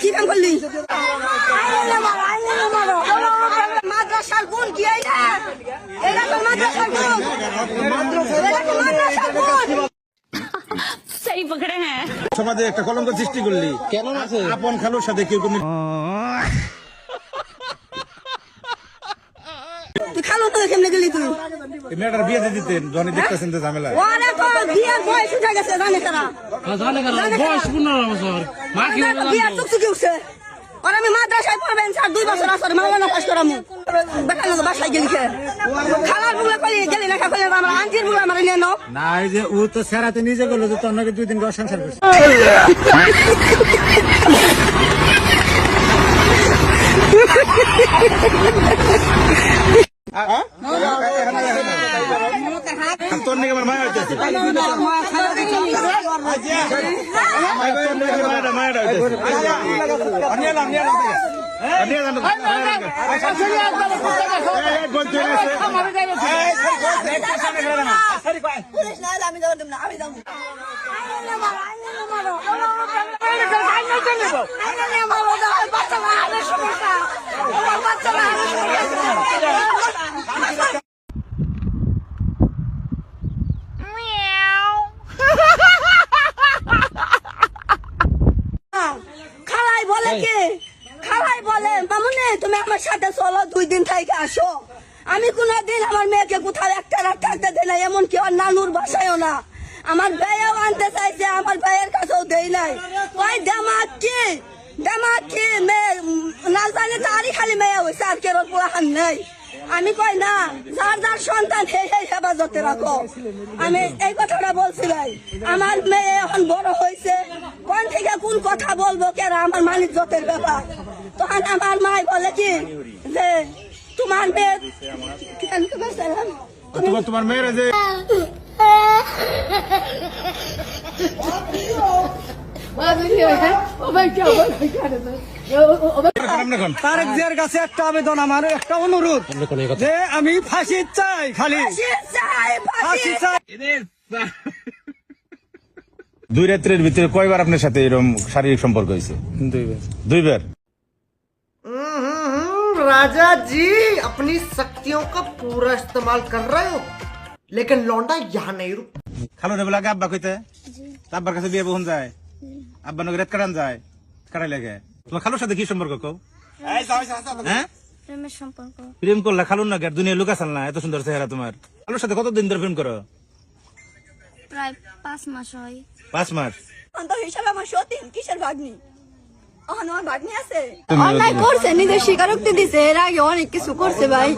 কি কাম করলি মাদ্রাসার গুণ কি এটা তো মাদ্রাসার গুণ सही पकड़े हैं। সমাজে একটা কলঙ্ক সৃষ্টি করলি কেন আছে আপন খালুর সাথে কেউ কোন তুই খালু তো কেমনে গেলি তুই মেয়েটার বিয়ে দিয়ে দিতেন যখন দেখতেছেন তো ঝামেলা ওরে তো বিয়ের বয়স উঠে গেছে জানে তারা বয়স 15 বছর মা কি বিয়ের চুকচুকি উঠছে আর আমি মাদ্রাসায় পড়বেন স্যার 2 বছর আসরে মাওলানা পাস করামু বেকার লোক বাসায় গেলি খে খালার বুলা কলি গেলি না খালে আমরা আন্টির বুলা মারে নেনো না এই যে ও তো সেরাতে নিজে গেল যে তোর নাকি 2 দিন ঘর সংসার করছে তোর নাকি আমার মায়া হইতেছে মায়া খালাই বলে কি খালাই বলে মামুনি তুমি আমার সাথে চলো 2 দিন থেকে আসো আমি কোনদিন আমার মেয়েকে কোথাও একটা রাত থাকতে দিই না এমনকি ওর নানুর বাসায়ও না আমার ভাইয়াও আনতে চাইছে আমার ভাইয়ের কাছেও দেই নাই ওই দামাক কি মেয়ে না জানি তারই খালি মেয়ে হয়েছে আর কেরল পোড়াহান নেই আমি কই না যার যার সন্তান হে হেফাজতে রাখো আমি এই কথাটা বলছি ভাই আমার মেয়ে এখন বড় হয়েছে কোন থেকে কোন কথা বলবো কেরা আমার মানিক জতের ব্যাপার তখন আমার মাই বলে কি যে তোমার মেয়ে তোমার মেয়ের যে তারেক জিয়ার কাছে একটা আবেদন আমার একটা অনুরোধ যে আমি ফাঁসি চাই খালি ফাঁসি চাই 2 রাত্রের ভিতরে কয়বার আপনার সাথে এরকম শারীরিক সম্পর্ক হয়েছে 2 বার राजा जी अपनी शक्तियों का पूरा इस्तेमाल कर रहे हो लेकिन लौंडा यहाँ नहीं रुक খালু রে বলে আব্বা কইতে আব্বার কাছে বিয়ে বহুন যায় আব্বা নগে রাত কাটান যায় কাটাই লাগে তোমার খালুর সাথে কি সম্পর্ক কও হ্যাঁ प्रेम সম্পর্ক প্রেম করলা খালুর না দুনিয়া লুকা চাল না এত সুন্দর চেহারা তোমার খালুর সাথে কতদিন ধরে প্রেম করো প্রায় 5 মাস হয় 5 মাস অন্ত হিসাবে আমার সতীন কিসের ভাগ্নি আমার ভাগ্নি আছে অন্যায় করছে নিজের স্বীকারোক্তি দিছে এর আগে অনেক কিছু করছে ভাই